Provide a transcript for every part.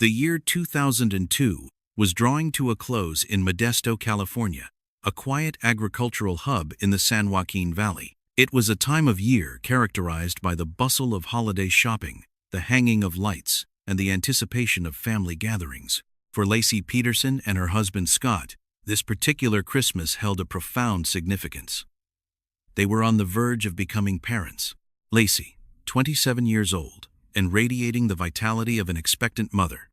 The year 2002 was drawing to a close in Modesto, California, a quiet agricultural hub in the San Joaquin Valley. It was a time of year characterized by the bustle of holiday shopping, the hanging of lights, and the anticipation of family gatherings. For Laci Peterson and her husband Scott, this particular Christmas held a profound significance. They were on the verge of becoming parents. Laci, 27 years old, and radiating the vitality of an expectant mother,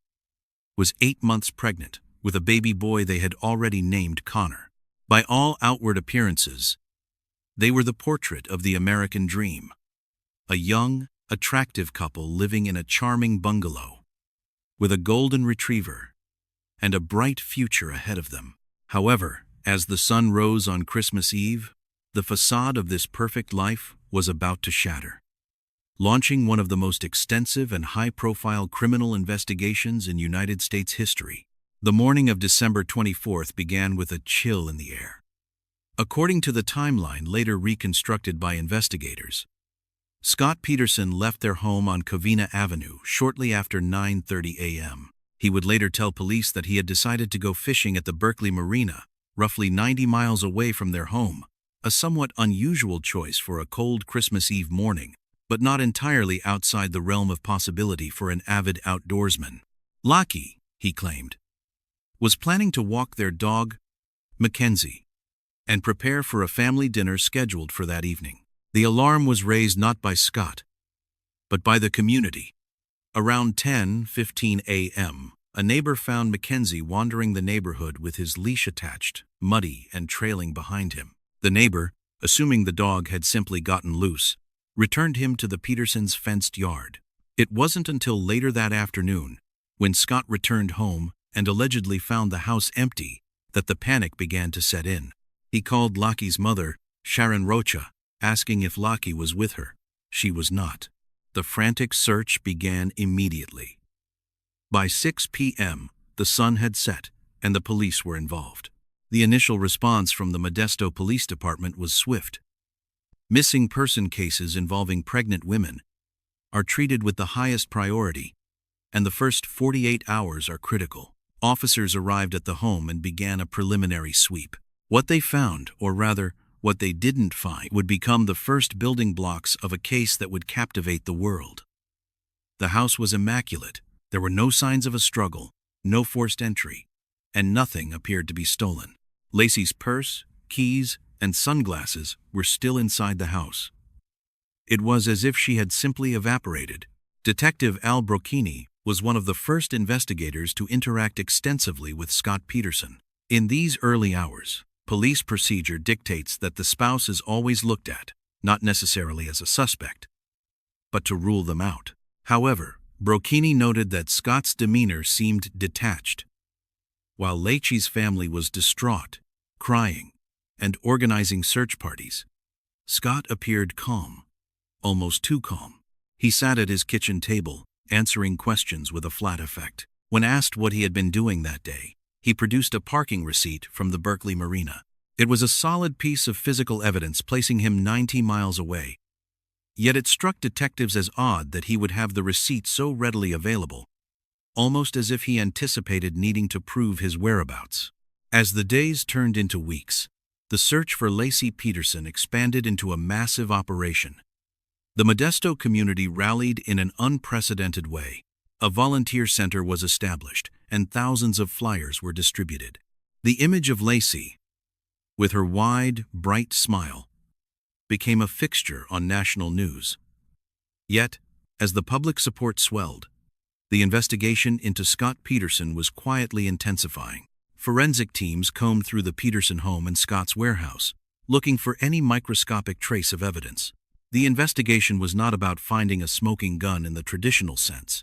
was 8 months pregnant with a baby boy they had already named Connor. By all outward appearances, they were the portrait of the American dream. A young, attractive couple living in a charming bungalow, with a golden retriever and a bright future ahead of them. However, as the sun rose on Christmas Eve, the facade of this perfect life was about to shatter. Launching one of the most extensive and high-profile criminal investigations in United States history, the morning of December 24th began with a chill in the air. According to the timeline later reconstructed by investigators, Scott Peterson left their home on Covina Avenue shortly after 9:30 a.m. He would later tell police that he had decided to go fishing at the Berkeley Marina, roughly 90 miles away from their home, a somewhat unusual choice for a cold Christmas Eve morning, but not entirely outside the realm of possibility for an avid outdoorsman. Laci, he claimed, was planning to walk their dog, Mackenzie, and prepare for a family dinner scheduled for that evening. The alarm was raised not by Scott, but by the community. Around 10:15 a.m., a neighbor found Mackenzie wandering the neighborhood with his leash attached, muddy and trailing behind him. The neighbor, assuming the dog had simply gotten loose, returned him to the Petersons' fenced yard. It wasn't until later that afternoon, when Scott returned home and allegedly found the house empty, that the panic began to set in. He called Laci's mother, Sharon Rocha, asking if Laci was with her. She was not. The frantic search began immediately. By 6 p.m., the sun had set, and the police were involved. The initial response from the Modesto Police Department was swift. Missing person cases involving pregnant women are treated with the highest priority, and the first 48 hours are critical. Officers arrived at the home and began a preliminary sweep. What they found, or rather, what they didn't find, would become the first building blocks of a case that would captivate the world. The house was immaculate. There were no signs of a struggle, no forced entry, and nothing appeared to be stolen. Laci's purse, keys, and sunglasses were still inside the house. It was as if she had simply evaporated. Detective Al Brocchini was one of the first investigators to interact extensively with Scott Peterson. In these early hours, police procedure dictates that the spouse is always looked at, not necessarily as a suspect, but to rule them out. However, Brocchini noted that Scott's demeanor seemed detached. While Laci's family was distraught, crying, and organizing search parties, Scott appeared calm, almost too calm. He sat at his kitchen table, answering questions with a flat effect. When asked what he had been doing that day, he produced a parking receipt from the Berkeley Marina. It was a solid piece of physical evidence placing him 90 miles away. Yet it struck detectives as odd that he would have the receipt so readily available, almost as if he anticipated needing to prove his whereabouts. As the days turned into weeks, the search for Laci Peterson expanded into a massive operation. The Modesto community rallied in an unprecedented way. A volunteer center was established, and thousands of flyers were distributed. The image of Laci, with her wide, bright smile, became a fixture on national news. Yet, as the public support swelled, the investigation into Scott Peterson was quietly intensifying. Forensic teams combed through the Peterson home and Scott's warehouse, looking for any microscopic trace of evidence. The investigation was not about finding a smoking gun in the traditional sense.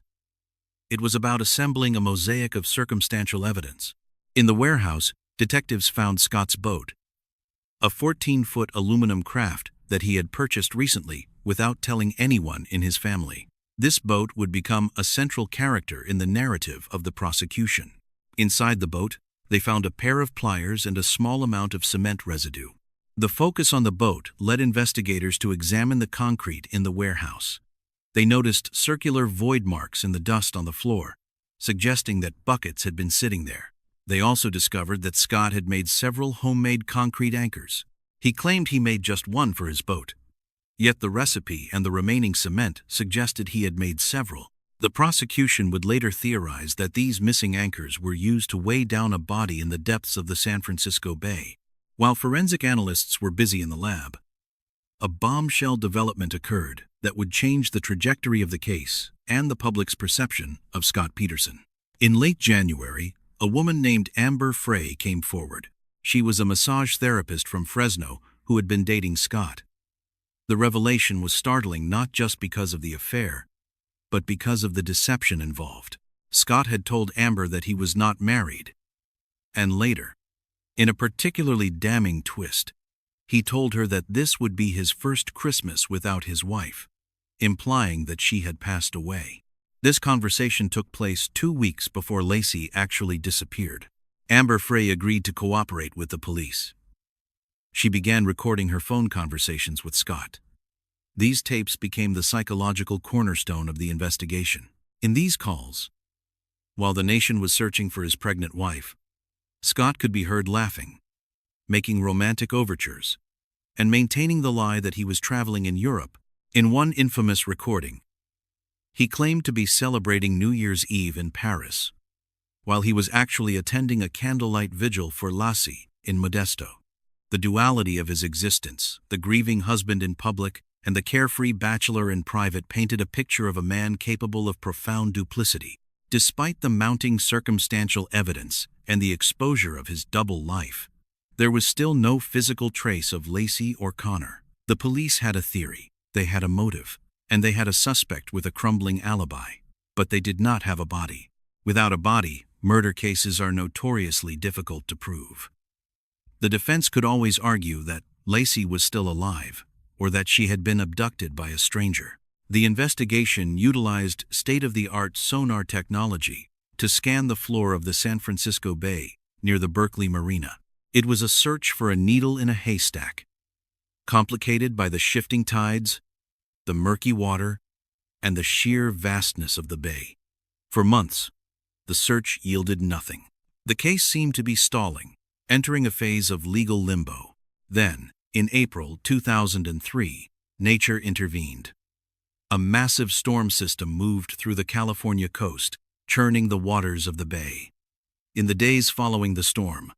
It was about assembling a mosaic of circumstantial evidence. In the warehouse, detectives found Scott's boat, a 14-foot aluminum craft that he had purchased recently without telling anyone in his family. This boat would become a central character in the narrative of the prosecution. Inside the boat, they found a pair of pliers and a small amount of cement residue. The focus on the boat led investigators to examine the concrete in the warehouse. They noticed circular void marks in the dust on the floor, suggesting that buckets had been sitting there. They also discovered that Scott had made several homemade concrete anchors. He claimed he made just one for his boat, yet the recipe and the remaining cement suggested he had made several. The prosecution would later theorize that these missing anchors were used to weigh down a body in the depths of the San Francisco Bay. While forensic analysts were busy in the lab, a bombshell development occurred that would change the trajectory of the case and the public's perception of Scott Peterson. In late January, a woman named Amber Frey came forward. She was a massage therapist from Fresno who had been dating Scott. The revelation was startling not just because of the affair, but because of the deception involved. Scott had told Amber that he was not married. And later, in a particularly damning twist, he told her that this would be his first Christmas without his wife, implying that she had passed away. This conversation took place 2 weeks before Laci actually disappeared. Amber Frey agreed to cooperate with the police. She began recording her phone conversations with Scott. These tapes became the psychological cornerstone of the investigation. In these calls, while the nation was searching for his pregnant wife, Scott could be heard laughing, making romantic overtures, and maintaining the lie that he was traveling in Europe. In one infamous recording, he claimed to be celebrating New Year's Eve in Paris, while he was actually attending a candlelight vigil for Laci in Modesto. The duality of his existence, the grieving husband in public and the carefree bachelor in private, painted a picture of a man capable of profound duplicity. Despite the mounting circumstantial evidence and the exposure of his double life, there was still no physical trace of Laci or Connor. The police had a theory, they had a motive, and they had a suspect with a crumbling alibi. But they did not have a body. Without a body, murder cases are notoriously difficult to prove. The defense could always argue that Laci was still alive, or that she had been abducted by a stranger. The investigation utilized state-of-the-art sonar technology to scan the floor of the San Francisco Bay near the Berkeley Marina. It was a search for a needle in a haystack, complicated by the shifting tides, the murky water, and the sheer vastness of the bay. For months, the search yielded nothing. The case seemed to be stalling, entering a phase of legal limbo. Then, in April 2003, nature intervened. A massive storm system moved through the California coast, churning the waters of the bay. In the days following the storm,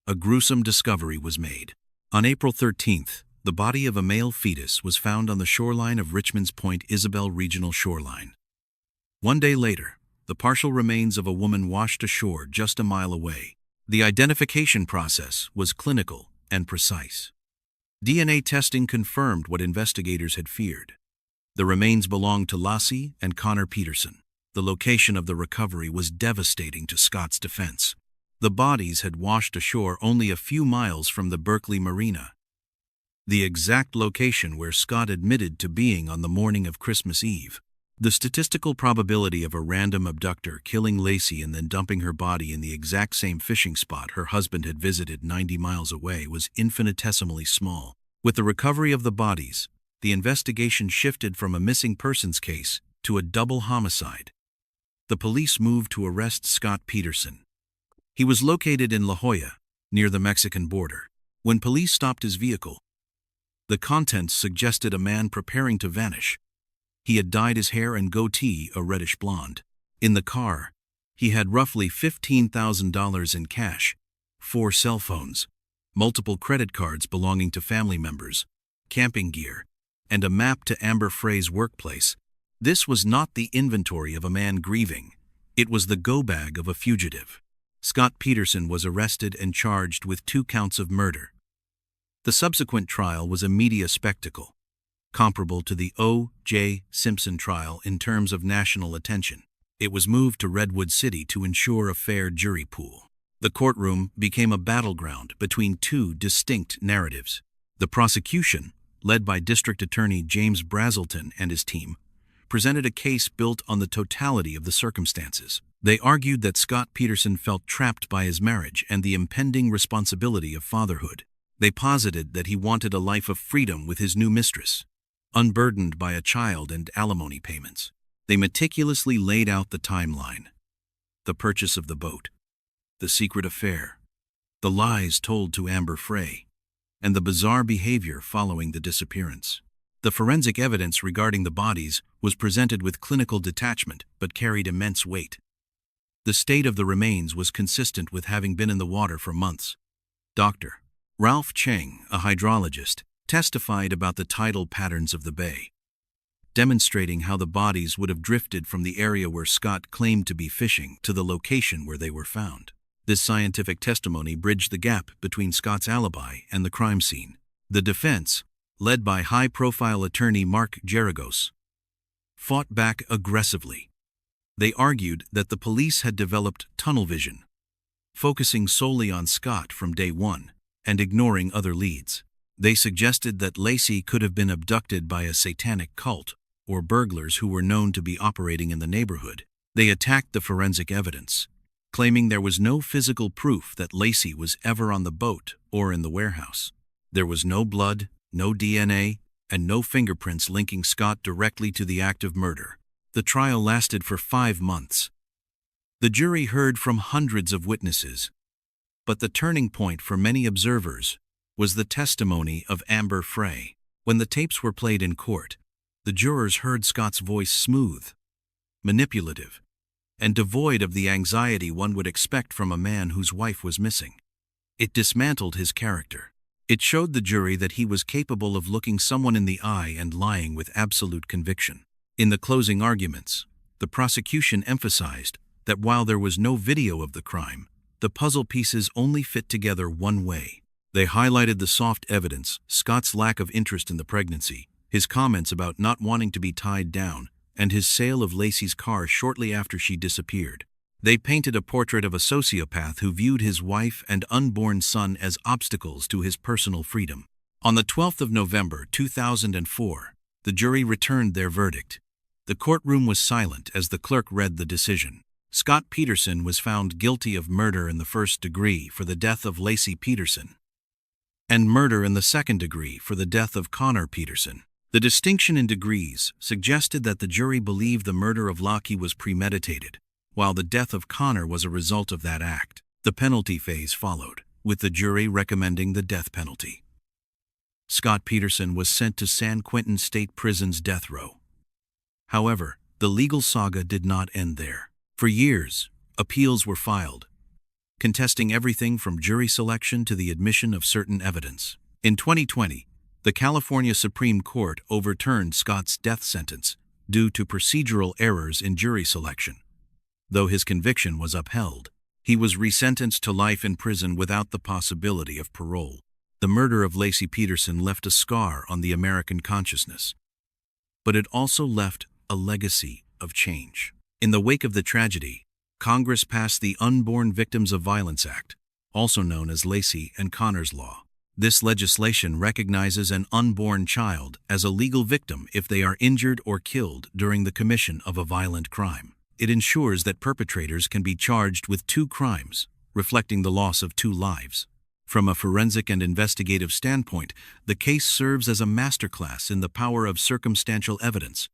a gruesome discovery was made. On April 13th, the body of a male fetus was found on the shoreline of Richmond's Point Isabel Regional Shoreline. 1 day later, the partial remains of a woman washed ashore just a mile away. The identification process was clinical and precise. DNA testing confirmed what investigators had feared. The remains belonged to Laci and Connor Peterson. The location of the recovery was devastating to Scott's defense. The bodies had washed ashore only a few miles from the Berkeley Marina, the exact location where Scott admitted to being on the morning of Christmas Eve. The statistical probability of a random abductor killing Laci and then dumping her body in the exact same fishing spot her husband had visited 90 miles away was infinitesimally small. With the recovery of the bodies, the investigation shifted from a missing persons case to a double homicide. The police moved to arrest Scott Peterson. He was located in La Jolla, near the Mexican border. When police stopped his vehicle, the contents suggested a man preparing to vanish. He had dyed his hair and goatee a reddish blonde. In the car, he had roughly $15,000 in cash, 4 cell phones, multiple credit cards belonging to family members, camping gear, and a map to Amber Frey's workplace. This was not the inventory of a man grieving. It was the go-bag of a fugitive. Scott Peterson was arrested and charged with 2 counts of murder. The subsequent trial was a media spectacle, comparable to the O.J. Simpson trial in terms of national attention. It was moved to Redwood City to ensure a fair jury pool. The courtroom became a battleground between 2 distinct narratives. The prosecution, led by District Attorney James Brazelton and his team, presented a case built on the totality of the circumstances. They argued that Scott Peterson felt trapped by his marriage and the impending responsibility of fatherhood. They posited that he wanted a life of freedom with his new mistress, unburdened by a child and alimony payments. They meticulously laid out the timeline, the purchase of the boat, the secret affair, the lies told to Amber Frey, and the bizarre behavior following the disappearance. The forensic evidence regarding the bodies was presented with clinical detachment but carried immense weight. The state of the remains was consistent with having been in the water for months. Dr. Ralph Cheng, a hydrologist, testified about the tidal patterns of the bay, demonstrating how the bodies would have drifted from the area where Scott claimed to be fishing to the location where they were found. This scientific testimony bridged the gap between Scott's alibi and the crime scene. The defense, led by high-profile attorney Mark Geragos, fought back aggressively. They argued that the police had developed tunnel vision, focusing solely on Scott from day one and ignoring other leads. They suggested that Laci could have been abducted by a satanic cult or burglars who were known to be operating in the neighborhood. They attacked the forensic evidence, claiming there was no physical proof that Laci was ever on the boat or in the warehouse. There was no blood, no DNA, and no fingerprints linking Scott directly to the act of murder. The trial lasted for 5 months. The jury heard from hundreds of witnesses, but the turning point for many observers was the testimony of Amber Frey. When the tapes were played in court, the jurors heard Scott's voice smooth, manipulative, and devoid of the anxiety one would expect from a man whose wife was missing. It dismantled his character. It showed the jury that he was capable of looking someone in the eye and lying with absolute conviction. In the closing arguments, the prosecution emphasized that while there was no video of the crime, the puzzle pieces only fit together one way. They highlighted the soft evidence, Scott's lack of interest in the pregnancy, his comments about not wanting to be tied down, and his sale of Laci's car shortly after she disappeared. They painted a portrait of a sociopath who viewed his wife and unborn son as obstacles to his personal freedom. On the 12th of November 2004, the jury returned their verdict. The courtroom was silent as the clerk read the decision. Scott Peterson was found guilty of murder in the first degree for the death of Laci Peterson, and murder in the second degree for the death of Connor Peterson. The distinction in degrees suggested that the jury believed the murder of Laci was premeditated, while the death of Connor was a result of that act. The penalty phase followed, with the jury recommending the death penalty. Scott Peterson was sent to San Quentin State Prison's death row. However, the legal saga did not end there. For years, appeals were filed, contesting everything from jury selection to the admission of certain evidence. In 2020, the California Supreme Court overturned Scott's death sentence due to procedural errors in jury selection. Though his conviction was upheld, he was resentenced to life in prison without the possibility of parole. The murder of Laci Peterson left a scar on the American consciousness, but it also left a legacy of change. In the wake of the tragedy, Congress passed the Unborn Victims of Violence Act, also known as Laci and Connor's Law. This legislation recognizes an unborn child as a legal victim if they are injured or killed during the commission of a violent crime. It ensures that perpetrators can be charged with 2 crimes, reflecting the loss of 2 lives. From a forensic and investigative standpoint, the case serves as a masterclass in the power of circumstantial evidence.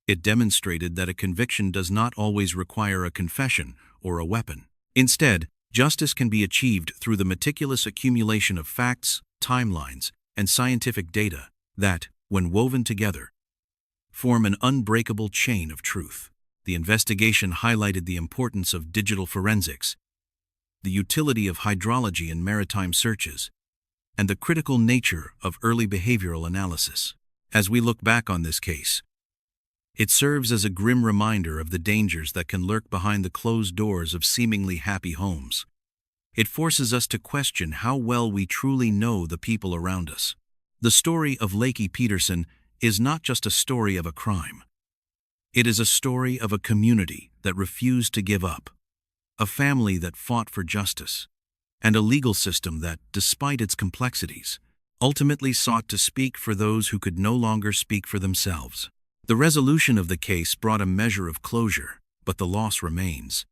It demonstrated that a conviction does not always require a confession or a weapon. Instead, justice can be achieved through the meticulous accumulation of facts, timelines, and scientific data that, when woven together, form an unbreakable chain of truth. The investigation highlighted the importance of digital forensics, the utility of hydrology in maritime searches, and the critical nature of early behavioral analysis. As we look back on this case, it serves as a grim reminder of the dangers that can lurk behind the closed doors of seemingly happy homes. It forces us to question how well we truly know the people around us. The story of Laci Peterson is not just a story of a crime. It is a story of a community that refused to give up, a family that fought for justice, and a legal system that, despite its complexities, ultimately sought to speak for those who could no longer speak for themselves. The resolution of the case brought a measure of closure, but the loss remains.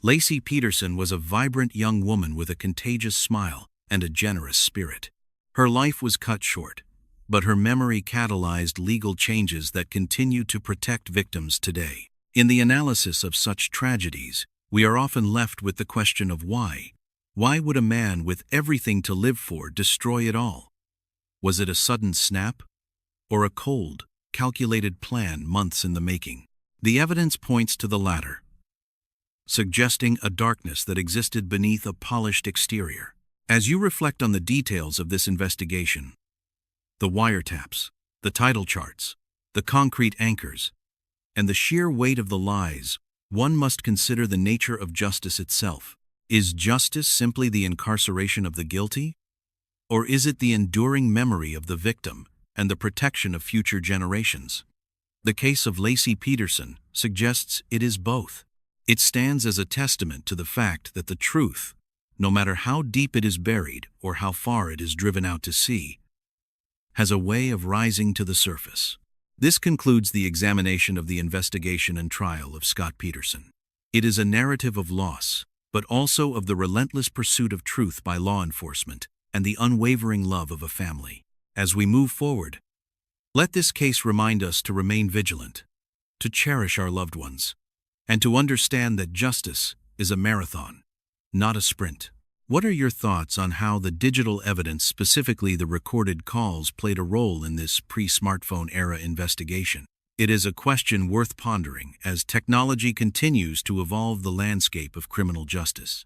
Laci Peterson was a vibrant young woman with a contagious smile and a generous spirit. Her life was cut short, but her memory catalyzed legal changes that continue to protect victims today. In the analysis of such tragedies, we are often left with the question of why. Why would a man with everything to live for destroy it all? Was it a sudden snap? Or a cold, calculated plan months in the making? The evidence points to the latter, suggesting a darkness that existed beneath a polished exterior. As you reflect on the details of this investigation, the wiretaps, the title charts, the concrete anchors, and the sheer weight of the lies, one must consider the nature of justice itself. Is justice simply the incarceration of the guilty? Or is it the enduring memory of the victim and the protection of future generations? The case of Laci Peterson suggests it is both. It stands as a testament to the fact that the truth, no matter how deep it is buried or how far it is driven out to sea, has a way of rising to the surface. This concludes the examination of the investigation and trial of Scott Peterson. It is a narrative of loss, but also of the relentless pursuit of truth by law enforcement and the unwavering love of a family. As we move forward, let this case remind us to remain vigilant, to cherish our loved ones, and to understand that justice is a marathon, not a sprint. What are your thoughts on how the digital evidence, specifically the recorded calls, played a role in this pre-smartphone era investigation? It is a question worth pondering as technology continues to evolve the landscape of criminal justice.